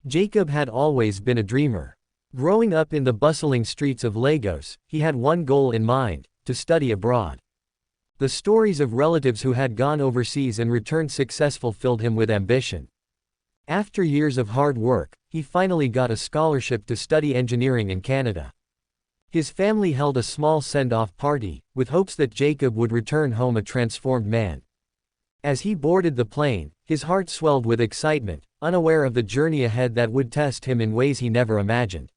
Jacob had always been a dreamer. Growing up in the bustling streets of Lagos, he had one goal in mind: to study abroad. The stories of relatives who had gone overseas and returned successful filled him with ambition. After years of hard work, he finally got a scholarship to study engineering in Canada. His family held a small send-off party, with hopes that Jacob would return home a transformed man. As he boarded the plane, his heart swelled with excitement, unaware of the journey ahead that would test him in ways he never imagined.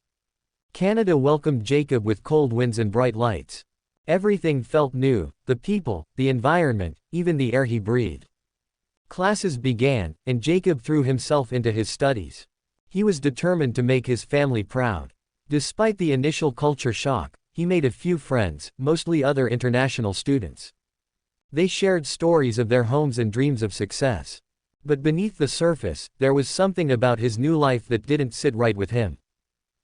Canada welcomed Jacob with cold winds and bright lights. Everything felt new: the people, the environment, even the air he breathed. Classes began, and Jacob threw himself into his studies. He was determined to make his family proud. Despite the initial culture shock, he made a few friends, mostly other international students. They shared stories of their homes and dreams of success. But beneath the surface, there was something about his new life that didn't sit right with him.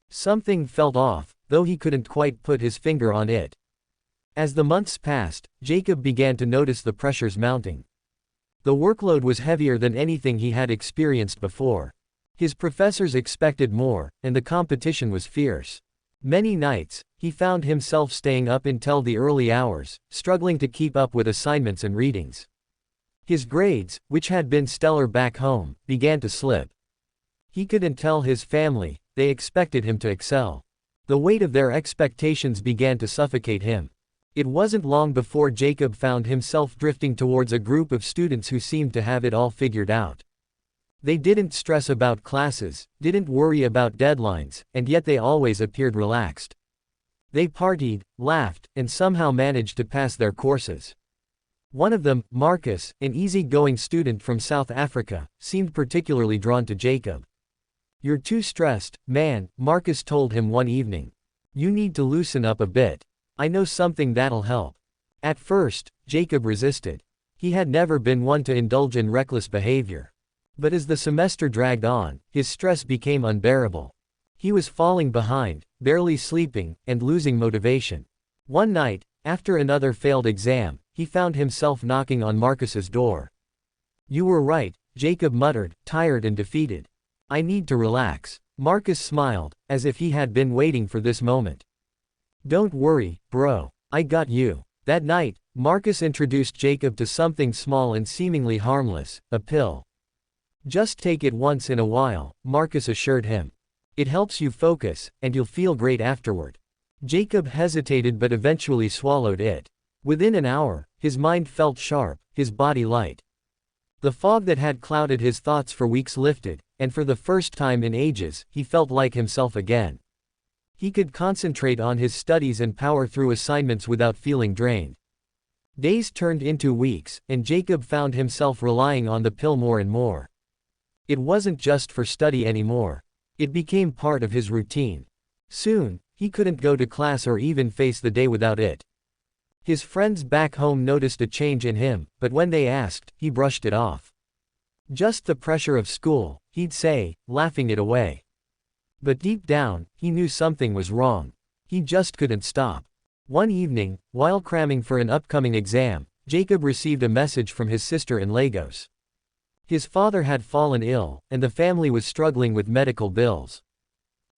Something felt off, though he couldn't quite put his finger on it. As the months passed, Jacob began to notice the pressures mounting. The workload was heavier than anything he had experienced before. His professors expected more, and the competition was fierce. Many nights, he found himself staying up until the early hours, struggling to keep up with assignments and readings. His grades, which had been stellar back home, began to slip. He couldn't tell his family; they expected him to excel. The weight of their expectations began to suffocate him. It wasn't long before Jacob found himself drifting towards a group of students who seemed to have it all figured out. They didn't stress about classes, didn't worry about deadlines, and yet they always appeared relaxed. They partied, laughed, and somehow managed to pass their courses. One of them, Marcus, an easy-going student from South Africa, seemed particularly drawn to Jacob. "You're too stressed, man," Marcus told him one evening. "You need to loosen up a bit. I know something that'll help." At first, Jacob resisted. He had never been one to indulge in reckless behavior. But as the semester dragged on, his stress became unbearable. He was falling behind, barely sleeping, and losing motivation. One night, after another failed exam, he found himself knocking on Marcus's door. "You were right," Jacob muttered, tired and defeated. "I need to relax." Marcus smiled, as if he had been waiting for this moment. "Don't worry, bro. I got you." That night, Marcus introduced Jacob to something small and seemingly harmless: a pill. "Just take it once in a while," Marcus assured him. "It helps you focus, and you'll feel great afterward." Jacob hesitated but eventually swallowed it. Within an hour, his mind felt sharp, his body light. The fog that had clouded his thoughts for weeks lifted, and for the first time in ages, he felt like himself again. He could concentrate on his studies and power through assignments without feeling drained. Days turned into weeks, and Jacob found himself relying on the pill more and more. It wasn't just for study anymore. It became part of his routine. Soon, he couldn't go to class or even face the day without it. His friends back home noticed a change in him, but when they asked, he brushed it off. "Just the pressure of school," he'd say, laughing it away. But deep down, he knew something was wrong. He just couldn't stop. One evening, while cramming for an upcoming exam, Jacob received a message from his sister in Lagos. His father had fallen ill, and the family was struggling with medical bills.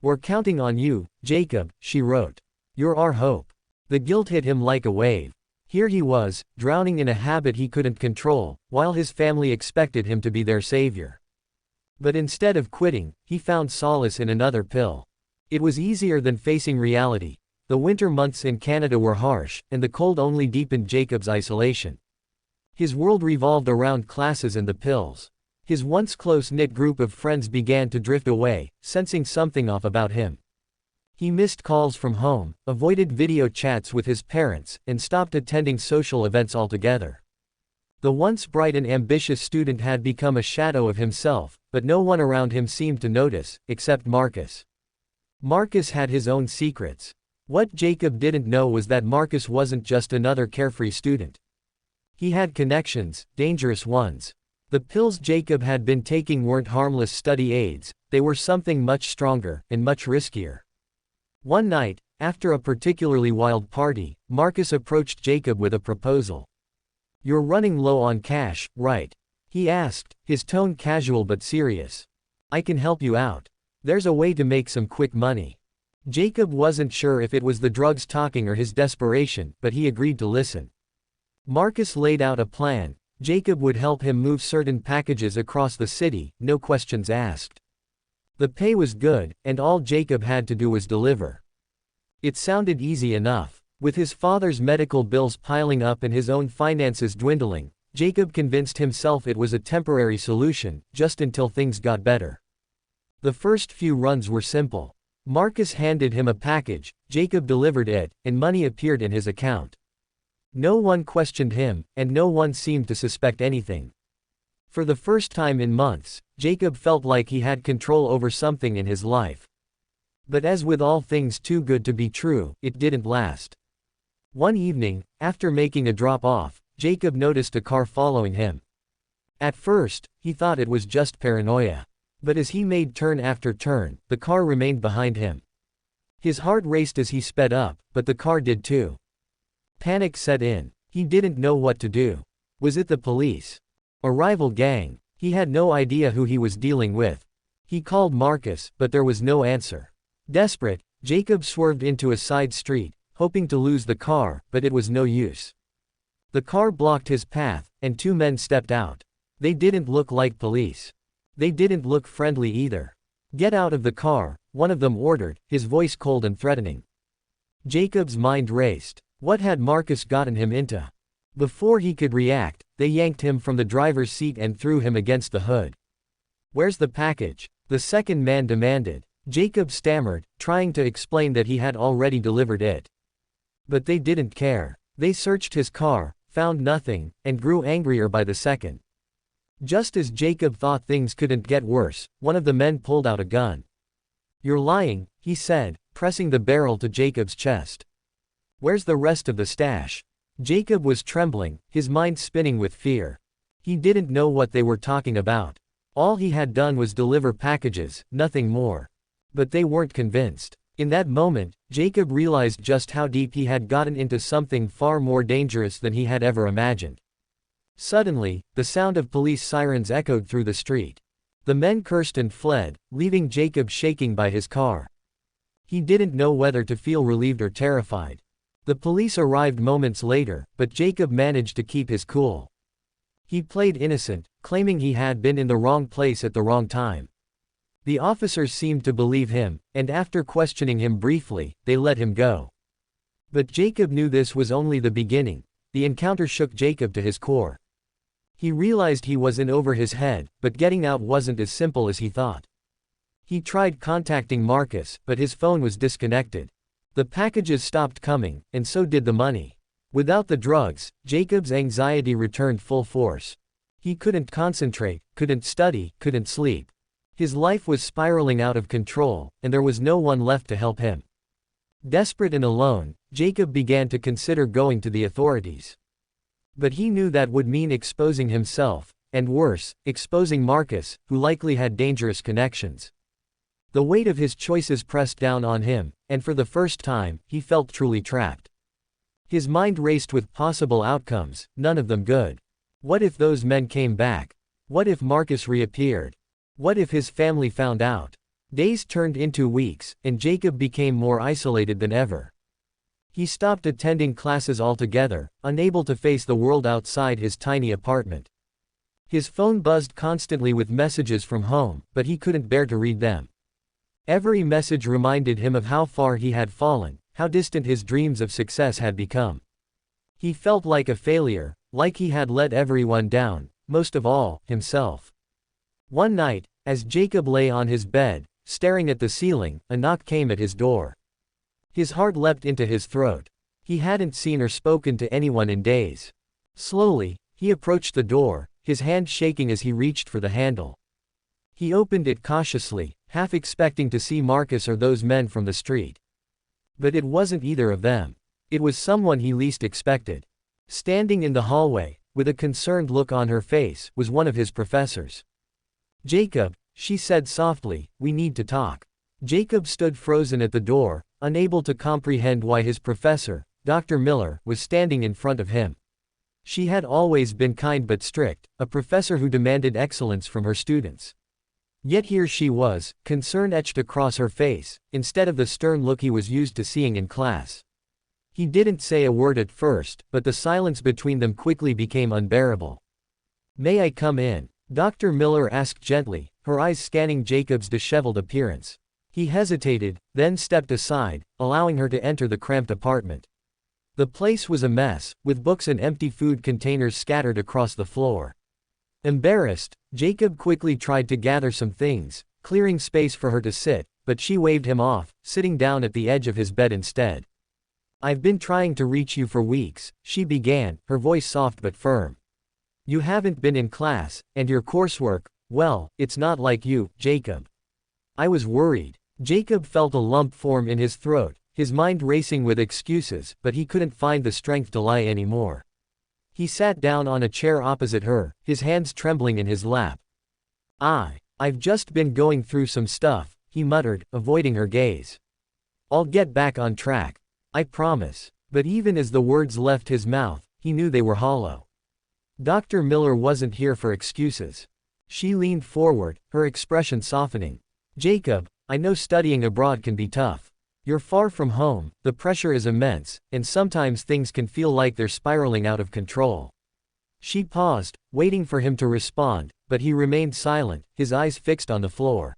"We're counting on you, Jacob," she wrote. "You're our hope." The guilt hit him like a wave. Here he was, drowning in a habit he couldn't control, while his family expected him to be their savior. But instead of quitting, he found solace in another pill. It was easier than facing reality. The winter months in Canada were harsh, and the cold only deepened Jacob's isolation. His world revolved around classes and the pills. His once close-knit group of friends began to drift away, sensing something off about him. He missed calls from home, avoided video chats with his parents, and stopped attending social events altogether. The once bright and ambitious student had become a shadow of himself, but no one around him seemed to notice, except Marcus. Marcus had his own secrets. What Jacob didn't know was that Marcus wasn't just another carefree student. He had connections, dangerous ones. The pills Jacob had been taking weren't harmless study aids, they were something much stronger, and much riskier. One night, after a particularly wild party, Marcus approached Jacob with a proposal. "You're running low on cash, right?" he asked, his tone casual but serious. "I can help you out." There's a way to make some quick money. Jacob wasn't sure if it was the drugs talking or his desperation, but he agreed to listen. Marcus laid out a plan. Jacob would help him move certain packages across the city, no questions asked. The pay was good, and all Jacob had to do was deliver. It sounded easy enough. With his father's medical bills piling up and his own finances dwindling, Jacob convinced himself it was a temporary solution, just until things got better. The first few runs were simple. Marcus handed him a package, Jacob delivered it, and money appeared in his account. No one questioned him, and no one seemed to suspect anything. For the first time in months, Jacob felt like he had control over something in his life. But as with all things too good to be true, it didn't last. One evening, after making a drop-off, Jacob noticed a car following him. At first, he thought it was just paranoia. But as he made turn after turn, the car remained behind him. His heart raced as he sped up, but the car did too. Panic set in. He didn't know what to do. Was it the police? A rival gang? He had no idea who he was dealing with. He called Marcus, but there was no answer. Desperate, Jacob swerved into a side street, hoping to lose the car, but it was no use. The car blocked his path, and two men stepped out. They didn't look like police. They didn't look friendly either. "Get out of the car," one of them ordered, his voice cold and threatening. Jacob's mind raced. What had Marcus gotten him into? Before he could react, they yanked him from the driver's seat and threw him against the hood. "Where's the package?" the second man demanded. Jacob stammered, trying to explain that he had already delivered it. But they didn't care. They searched his car, found nothing, and grew angrier by the second. Just as Jacob thought things couldn't get worse, one of the men pulled out a gun. "You're lying," he said, pressing the barrel to Jacob's chest. "Where's the rest of the stash?" Jacob was trembling, his mind spinning with fear. He didn't know what they were talking about. All he had done was deliver packages, nothing more. But they weren't convinced. In that moment, Jacob realized just how deep he had gotten into something far more dangerous than he had ever imagined. Suddenly, the sound of police sirens echoed through the street. The men cursed and fled, leaving Jacob shaking by his car. He didn't know whether to feel relieved or terrified. The police arrived moments later, but Jacob managed to keep his cool. He played innocent, claiming he had been in the wrong place at the wrong time. The officers seemed to believe him, and after questioning him briefly, they let him go. But Jacob knew this was only the beginning. The encounter shook Jacob to his core. He realized he was in over his head, but getting out wasn't as simple as he thought. He tried contacting Marcus, but his phone was disconnected. The packages stopped coming, and so did the money. Without the drugs, Jacob's anxiety returned full force. He couldn't concentrate, couldn't study, couldn't sleep. His life was spiraling out of control, and there was no one left to help him. Desperate and alone, Jacob began to consider going to the authorities. But he knew that would mean exposing himself, and worse, exposing Marcus, who likely had dangerous connections. The weight of his choices pressed down on him, and for the first time, he felt truly trapped. His mind raced with possible outcomes, none of them good. What if those men came back? What if Marcus reappeared? What if his family found out? Days turned into weeks, and Jacob became more isolated than ever. He stopped attending classes altogether, unable to face the world outside his tiny apartment. His phone buzzed constantly with messages from home, but he couldn't bear to read them. Every message reminded him of how far he had fallen, how distant his dreams of success had become. He felt like a failure, like he had let everyone down, most of all, himself. One night, as Jacob lay on his bed, staring at the ceiling, a knock came at his door. His heart leapt into his throat. He hadn't seen or spoken to anyone in days. Slowly, he approached the door, his hand shaking as he reached for the handle. He opened it cautiously, half expecting to see Marcus or those men from the street. But it wasn't either of them. It was someone he least expected. Standing in the hallway, with a concerned look on her face, was one of his professors. "Jacob," she said softly, "we need to talk." Jacob stood frozen at the door, unable to comprehend why his professor, Dr. Miller, was standing in front of him. She had always been kind but strict, a professor who demanded excellence from her students. Yet here she was, concern etched across her face, instead of the stern look he was used to seeing in class. He didn't say a word at first, but the silence between them quickly became unbearable. "May I come in?" Dr. Miller asked gently, her eyes scanning Jacob's disheveled appearance. He hesitated, then stepped aside, allowing her to enter the cramped apartment. The place was a mess, with books and empty food containers scattered across the floor. Embarrassed, Jacob quickly tried to gather some things, clearing space for her to sit, but she waved him off, sitting down at the edge of his bed instead. "I've been trying to reach you for weeks," she began, her voice soft but firm. "You haven't been in class, and your coursework, well, it's not like you, Jacob." I was worried. Jacob felt a lump form in his throat, his mind racing with excuses, but he couldn't find the strength to lie anymore. He sat down on a chair opposite her, his hands trembling in his lap. I've just been going through some stuff," he muttered, avoiding her gaze. "I'll get back on track. I promise." But even as the words left his mouth, he knew they were hollow. Dr. Miller wasn't here for excuses. She leaned forward, her expression softening. "Jacob, I know studying abroad can be tough. You're far from home, the pressure is immense, and sometimes things can feel like they're spiraling out of control." She paused, waiting for him to respond, but he remained silent, his eyes fixed on the floor.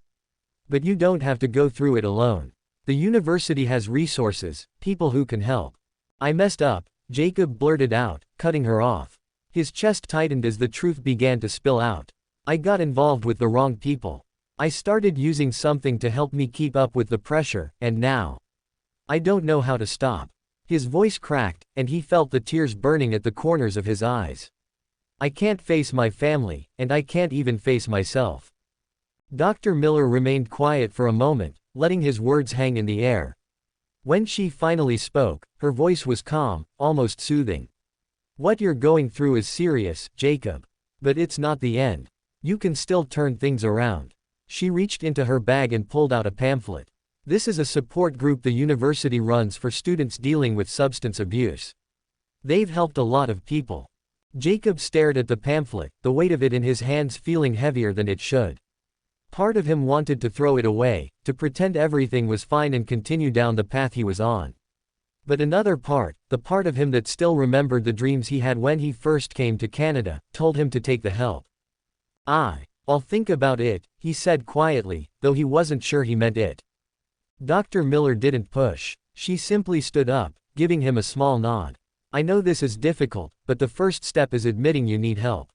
"But you don't have to go through it alone. The university has resources, people who can help." "I messed up," Jacob blurted out, cutting her off. His chest tightened as the truth began to spill out. "I got involved with the wrong people. I started using something to help me keep up with the pressure, and now I don't know how to stop." His voice cracked, and he felt the tears burning at the corners of his eyes. "I can't face my family, and I can't even face myself." Dr. Miller remained quiet for a moment, letting his words hang in the air. When she finally spoke, her voice was calm, almost soothing. "What you're going through is serious, Jacob. But it's not the end. You can still turn things around." She reached into her bag and pulled out a pamphlet. "This is a support group the university runs for students dealing with substance abuse. They've helped a lot of people." Jacob stared at the pamphlet, the weight of it in his hands feeling heavier than it should. Part of him wanted to throw it away, to pretend everything was fine and continue down the path he was on. But another part, the part of him that still remembered the dreams he had when he first came to Canada, told him to take the help. "I'll think about it," he said quietly, though he wasn't sure he meant it. Dr. Miller didn't push. She simply stood up, giving him a small nod. "I know this is difficult, but the first step is admitting you need help.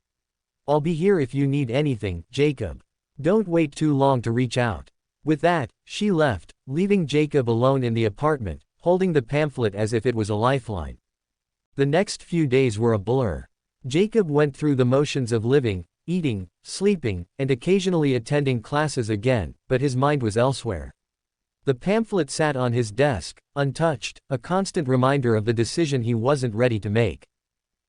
I'll be here if you need anything, Jacob. Don't wait too long to reach out." With that, she left, leaving Jacob alone in the apartment, holding the pamphlet as if it was a lifeline. The next few days were a blur. Jacob went through the motions of living, eating, sleeping, and occasionally attending classes again, but his mind was elsewhere. The pamphlet sat on his desk, untouched, a constant reminder of the decision he wasn't ready to make.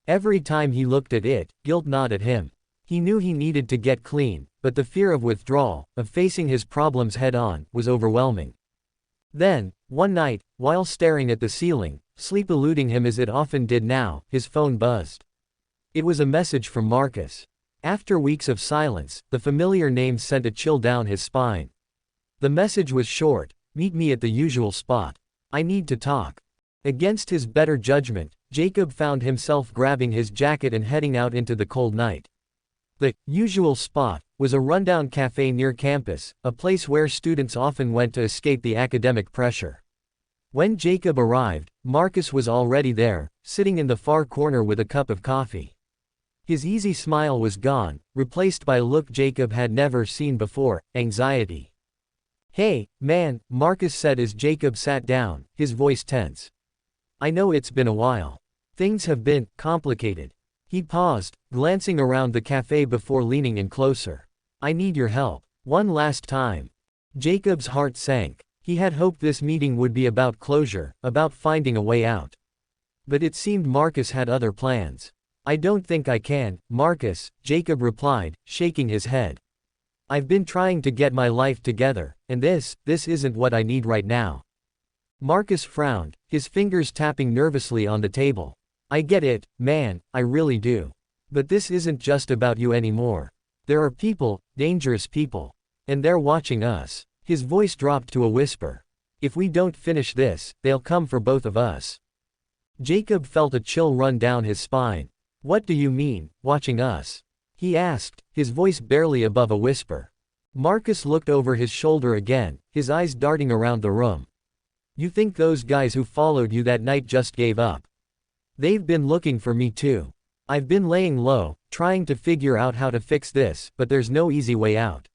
Every time he looked at it, guilt gnawed at him. He knew he needed to get clean, but the fear of withdrawal, of facing his problems head-on, was overwhelming. Then, one night, while staring at the ceiling, sleep eluding him as it often did now, his phone buzzed. It was a message from Marcus. After weeks of silence, the familiar name sent a chill down his spine. The message was short: "Meet me at the usual spot. I need to talk." Against his better judgment, Jacob found himself grabbing his jacket and heading out into the cold night. The usual spot was a rundown cafe near campus, a place where students often went to escape the academic pressure. When Jacob arrived, Marcus was already there, sitting in the far corner with a cup of coffee. His easy smile was gone, replaced by a look Jacob had never seen before: anxiety. "Hey, man," Marcus said as Jacob sat down, his voice tense. "I know it's been a while. Things have been complicated." He paused, glancing around the cafe before leaning in closer. "I need your help. One last time." Jacob's heart sank. He had hoped this meeting would be about closure, about finding a way out. But it seemed Marcus had other plans. "I don't think I can, Marcus," Jacob replied, shaking his head. "I've been trying to get my life together, and this isn't what I need right now." Marcus frowned, his fingers tapping nervously on the table. "I get it, man, I really do. But this isn't just about you anymore. There are people, dangerous people. And they're watching us. His voice dropped to a whisper. If we don't finish this, they'll come for both of us. Jacob felt a chill run down his spine. What do you mean, watching us? He asked, his voice barely above a whisper. Marcus looked over his shoulder again, his eyes darting around the room. You think those guys who followed you that night just gave up? They've been looking for me too. I've been laying low, trying to figure out how to fix this, but there's no easy way out.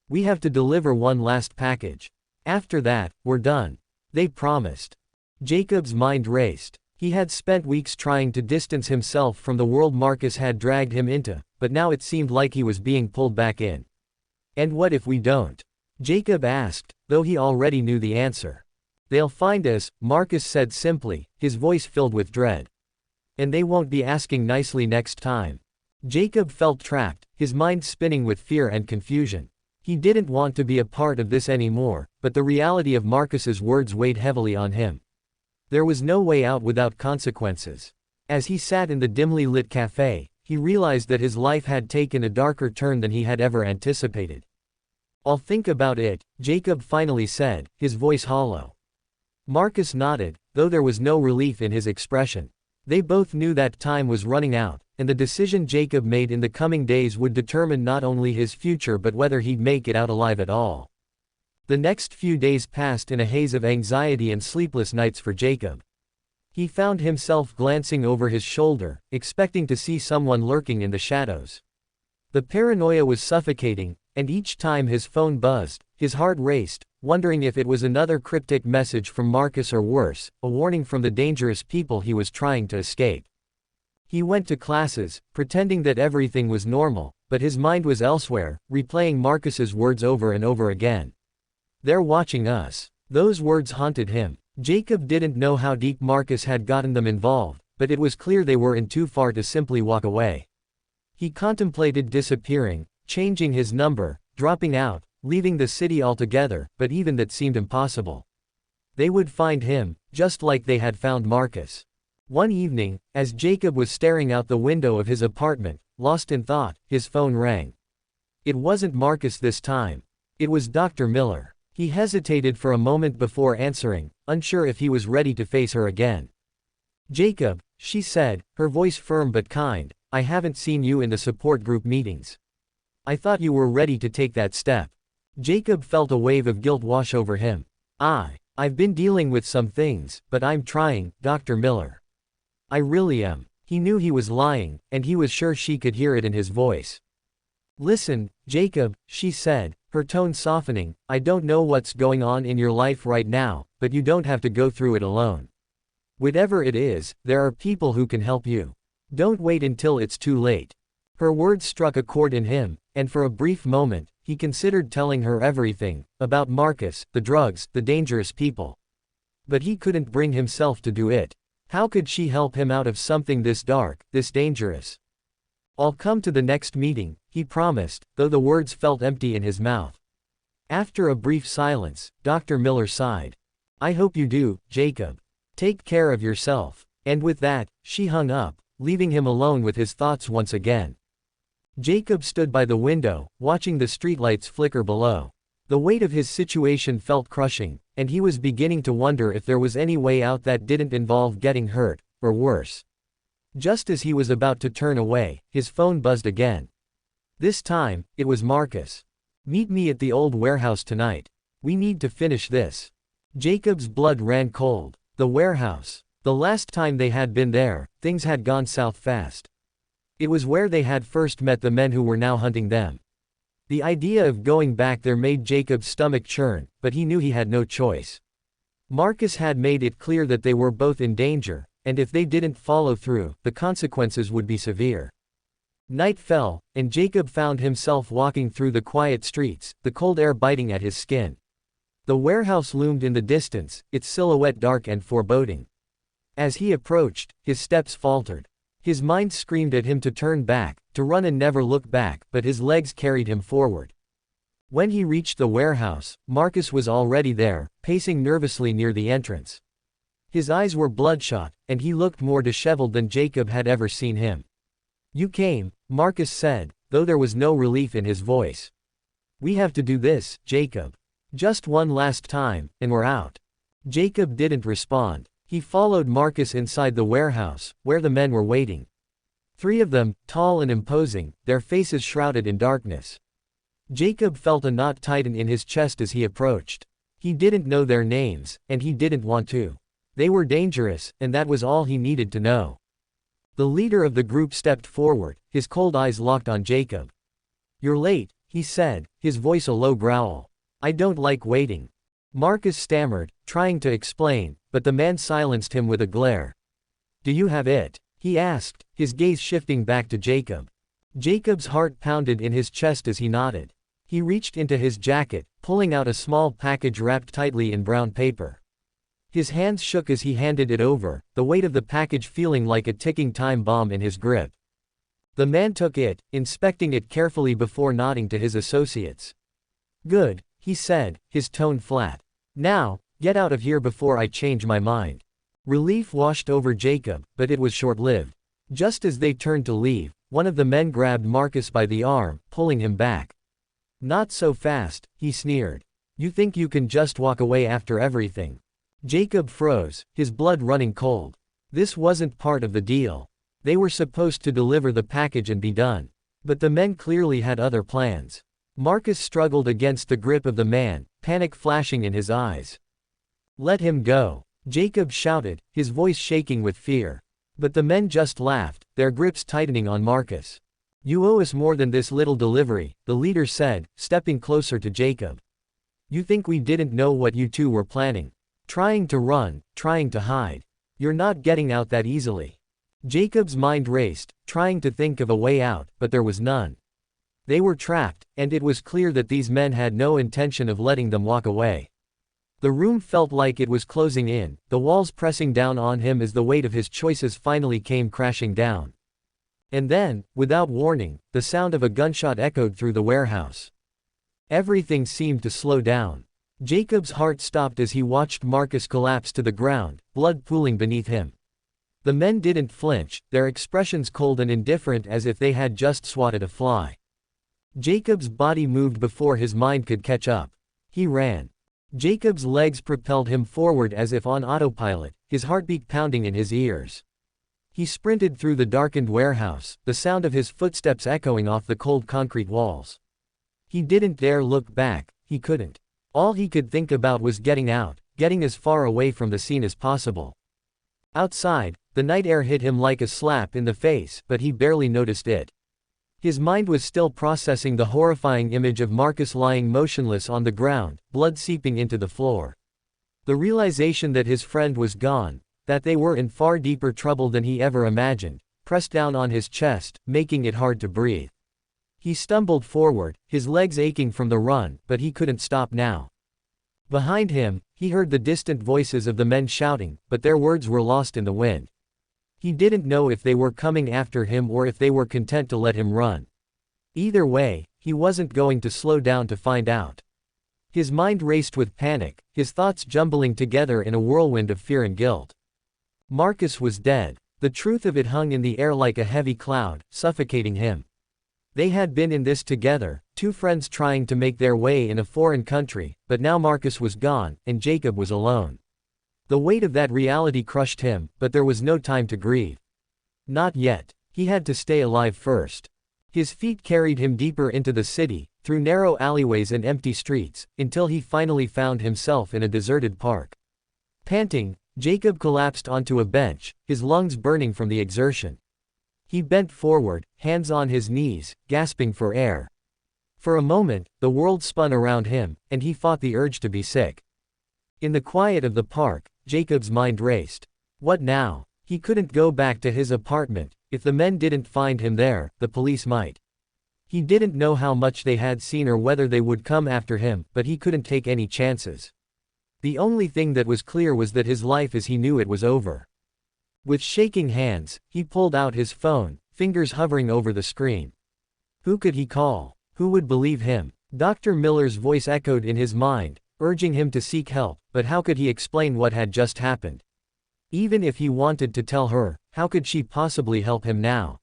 We have to deliver one last package. After that, we're done. They promised. Jacob's mind raced. He had spent weeks trying to distance himself from the world Marcus had dragged him into, but now it seemed like he was being pulled back in. And what if we don't? Jacob asked, though he already knew the answer. They'll find us, Marcus said simply, his voice filled with dread. And they won't be asking nicely next time. Jacob felt trapped, his mind spinning with fear and confusion. He didn't want to be a part of this anymore, but the reality of Marcus's words weighed heavily on him. There was no way out without consequences. As he sat in the dimly lit cafe, he realized that his life had taken a darker turn than he had ever anticipated. I'll think about it, Jacob finally said, his voice hollow. Marcus nodded, though there was no relief in his expression. They both knew that time was running out, and the decision Jacob made in the coming days would determine not only his future but whether he'd make it out alive at all. The next few days passed in a haze of anxiety and sleepless nights for Jacob. He found himself glancing over his shoulder, expecting to see someone lurking in the shadows. The paranoia was suffocating, and each time his phone buzzed, his heart raced, wondering if it was another cryptic message from Marcus or worse, a warning from the dangerous people he was trying to escape. He went to classes, pretending that everything was normal, but his mind was elsewhere, replaying Marcus's words over and over again. They're watching us. Those words haunted him. Jacob didn't know how deep Marcus had gotten them involved, but it was clear they were in too far to simply walk away. He contemplated disappearing, changing his number, dropping out, leaving the city altogether, but even that seemed impossible. They would find him, just like they had found Marcus. One evening, as Jacob was staring out the window of his apartment, lost in thought, his phone rang. It wasn't Marcus this time. It was Dr. Miller. He hesitated for a moment before answering, unsure if he was ready to face her again. Jacob, she said, her voice firm but kind, I haven't seen you in the support group meetings. I thought you were ready to take that step. Jacob felt a wave of guilt wash over him. I've been dealing with some things, but I'm trying, Dr. Miller. I really am. He knew he was lying, and he was sure she could hear it in his voice. Listen, Jacob, she said, her tone softening, I don't know what's going on in your life right now, but you don't have to go through it alone. Whatever it is, there are people who can help you. Don't wait until it's too late. Her words struck a chord in him, and for a brief moment, he considered telling her everything, about Marcus, the drugs, the dangerous people. But he couldn't bring himself to do it. How could she help him out of something this dark, this dangerous? I'll come to the next meeting, he promised, though the words felt empty in his mouth. After a brief silence, Dr. Miller sighed. I hope you do, Jacob. Take care of yourself. And with that, she hung up, leaving him alone with his thoughts once again. Jacob stood by the window, watching the streetlights flicker below. The weight of his situation felt crushing, and he was beginning to wonder if there was any way out that didn't involve getting hurt, or worse. Just as he was about to turn away, his phone buzzed again. This time, it was Marcus. Meet me at the old warehouse tonight. We need to finish this. Jacob's blood ran cold. The warehouse. The last time they had been there, things had gone south fast. It was where they had first met the men who were now hunting them. The idea of going back there made Jacob's stomach churn, but he knew he had no choice. Marcus had made it clear that they were both in danger, and if they didn't follow through, the consequences would be severe. Night fell, and Jacob found himself walking through the quiet streets, the cold air biting at his skin. The warehouse loomed in the distance, its silhouette dark and foreboding. As he approached, his steps faltered. His mind screamed at him to turn back, to run and never look back, but his legs carried him forward. When he reached the warehouse, Marcus was already there, pacing nervously near the entrance. His eyes were bloodshot, and he looked more disheveled than Jacob had ever seen him. You came, Marcus said, though there was no relief in his voice. We have to do this, Jacob. Just one last time, and we're out. Jacob didn't respond. He followed Marcus inside the warehouse, where the men were waiting. 3 of them, tall and imposing, their faces shrouded in darkness. Jacob felt a knot tighten in his chest as he approached. He didn't know their names, and he didn't want to. They were dangerous, and that was all he needed to know. The leader of the group stepped forward, his cold eyes locked on Jacob. "You're late," he said, his voice a low growl. "I don't like waiting." Marcus stammered, trying to explain, but the man silenced him with a glare. "Do you have it?" he asked, his gaze shifting back to Jacob. Jacob's heart pounded in his chest as he nodded. He reached into his jacket, pulling out a small package wrapped tightly in brown paper. His hands shook as he handed it over, the weight of the package feeling like a ticking time bomb in his grip. The man took it, inspecting it carefully before nodding to his associates. "Good," he said, his tone flat. "Now, get out of here before I change my mind." Relief washed over Jacob, but it was short-lived. Just as they turned to leave, one of the men grabbed Marcus by the arm, pulling him back. "Not so fast," he sneered. "You think you can just walk away after everything?" Jacob froze, his blood running cold. This wasn't part of the deal. They were supposed to deliver the package and be done. But the men clearly had other plans. Marcus struggled against the grip of the man, panic flashing in his eyes. "Let him go," Jacob shouted, his voice shaking with fear. But the men just laughed, their grips tightening on Marcus. "You owe us more than this little delivery," the leader said, stepping closer to Jacob. "You think we didn't know what you two were planning? Trying to run, trying to hide. You're not getting out that easily." Jacob's mind raced, trying to think of a way out, but there was none. They were trapped, and it was clear that these men had no intention of letting them walk away. The room felt like it was closing in, the walls pressing down on him as the weight of his choices finally came crashing down. And then, without warning, the sound of a gunshot echoed through the warehouse. Everything seemed to slow down. Jacob's heart stopped as he watched Marcus collapse to the ground, blood pooling beneath him. The men didn't flinch, their expressions cold and indifferent as if they had just swatted a fly. Jacob's body moved before his mind could catch up. He ran. Jacob's legs propelled him forward as if on autopilot, his heartbeat pounding in his ears. He sprinted through the darkened warehouse, the sound of his footsteps echoing off the cold concrete walls. He didn't dare look back, he couldn't. All he could think about was getting out, getting as far away from the scene as possible. Outside, the night air hit him like a slap in the face, but he barely noticed it. His mind was still processing the horrifying image of Marcus lying motionless on the ground, blood seeping into the floor. The realization that his friend was gone, that they were in far deeper trouble than he ever imagined, pressed down on his chest, making it hard to breathe. He stumbled forward, his legs aching from the run, but he couldn't stop now. Behind him, he heard the distant voices of the men shouting, but their words were lost in the wind. He didn't know if they were coming after him or if they were content to let him run. Either way, he wasn't going to slow down to find out. His mind raced with panic, his thoughts jumbling together in a whirlwind of fear and guilt. Marcus was dead. The truth of it hung in the air like a heavy cloud, suffocating him. They had been in this together, 2 friends trying to make their way in a foreign country, but now Marcus was gone, and Jacob was alone. The weight of that reality crushed him, but there was no time to grieve. Not yet. He had to stay alive first. His feet carried him deeper into the city, through narrow alleyways and empty streets, until he finally found himself in a deserted park. Panting, Jacob collapsed onto a bench, his lungs burning from the exertion. He bent forward, hands on his knees, gasping for air. For a moment, the world spun around him, and he fought the urge to be sick. In the quiet of the park, Jacob's mind raced. What now? He couldn't go back to his apartment. If the men didn't find him there, the police might. He didn't know how much they had seen or whether they would come after him, but he couldn't take any chances. The only thing that was clear was that his life as he knew it was over. With shaking hands, he pulled out his phone, fingers hovering over the screen. Who could he call? Who would believe him? Dr. Miller's voice echoed in his mind, urging him to seek help, but how could he explain what had just happened? Even if he wanted to tell her, how could she possibly help him now?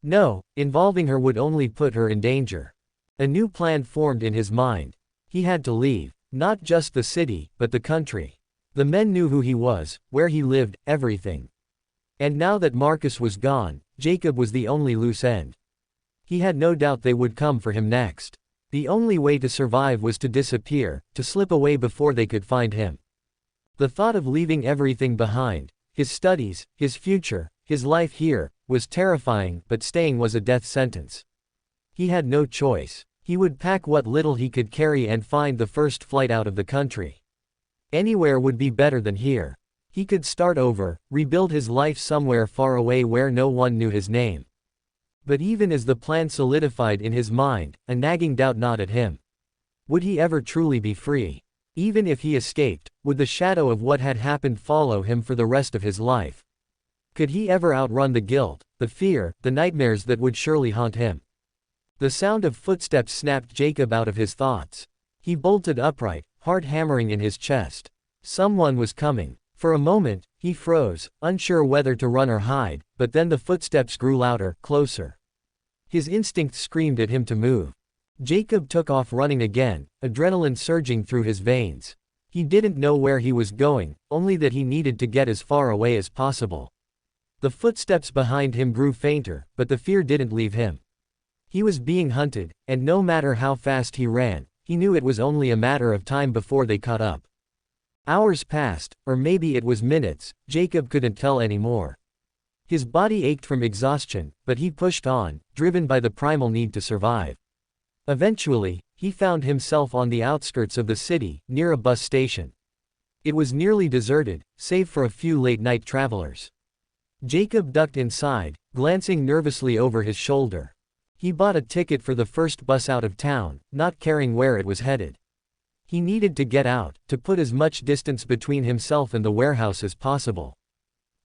No, involving her would only put her in danger. A new plan formed in his mind. He had to leave. Not just the city, but the country. The men knew who he was, where he lived, everything. And now that Marcus was gone, Jacob was the only loose end. He had no doubt they would come for him next. The only way to survive was to disappear, to slip away before they could find him. The thought of leaving everything behind, his studies, his future, his life here, was terrifying, but staying was a death sentence. He had no choice. He would pack what little he could carry and find the first flight out of the country. Anywhere would be better than here. He could start over, rebuild his life somewhere far away where no one knew his name. But even as the plan solidified in his mind, a nagging doubt gnawed at him. Would he ever truly be free? Even if he escaped, would the shadow of what had happened follow him for the rest of his life? Could he ever outrun the guilt, the fear, the nightmares that would surely haunt him? The sound of footsteps snapped Jacob out of his thoughts. He bolted upright, heart hammering in his chest. Someone was coming. For a moment, he froze, unsure whether to run or hide, but then the footsteps grew louder, closer. His instinct screamed at him to move. Jacob took off running again, adrenaline surging through his veins. He didn't know where he was going, only that he needed to get as far away as possible. The footsteps behind him grew fainter, but the fear didn't leave him. He was being hunted, and no matter how fast he ran, he knew it was only a matter of time before they caught up. Hours passed, or maybe it was minutes, Jacob couldn't tell anymore. His body ached from exhaustion, but he pushed on, driven by the primal need to survive. Eventually, he found himself on the outskirts of the city, near a bus station. It was nearly deserted, save for a few late-night travelers. Jacob ducked inside, glancing nervously over his shoulder. He bought a ticket for the first bus out of town, not caring where it was headed. He needed to get out, to put as much distance between himself and the warehouse as possible.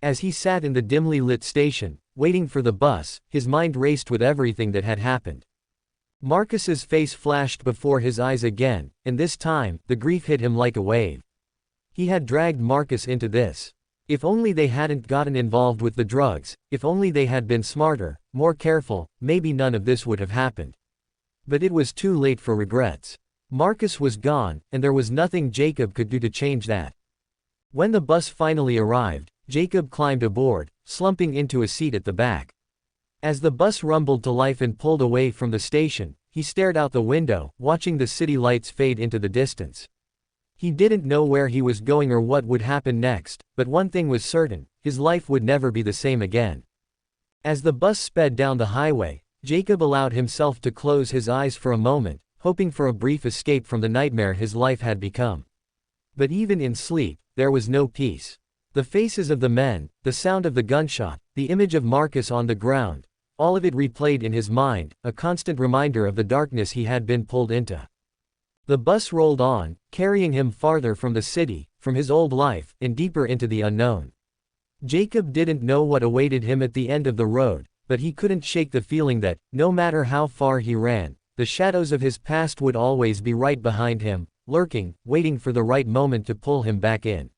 As he sat in the dimly lit station, waiting for the bus, his mind raced with everything that had happened. Marcus's face flashed before his eyes again, and this time, the grief hit him like a wave. He had dragged Marcus into this. If only they hadn't gotten involved with the drugs, if only they had been smarter, more careful, maybe none of this would have happened. But it was too late for regrets. Marcus was gone, and there was nothing Jacob could do to change that. When the bus finally arrived, Jacob climbed aboard, slumping into a seat at the back. As the bus rumbled to life and pulled away from the station, he stared out the window, watching the city lights fade into the distance. He didn't know where he was going or what would happen next, but one thing was certain, his life would never be the same again. As the bus sped down the highway, Jacob allowed himself to close his eyes for a moment, hoping for a brief escape from the nightmare his life had become. But even in sleep, there was no peace. The faces of the men, the sound of the gunshot, the image of Marcus on the ground, all of it replayed in his mind, a constant reminder of the darkness he had been pulled into. The bus rolled on, carrying him farther from the city, from his old life, and deeper into the unknown. Jacob didn't know what awaited him at the end of the road, but he couldn't shake the feeling that, no matter how far he ran, the shadows of his past would always be right behind him, lurking, waiting for the right moment to pull him back in.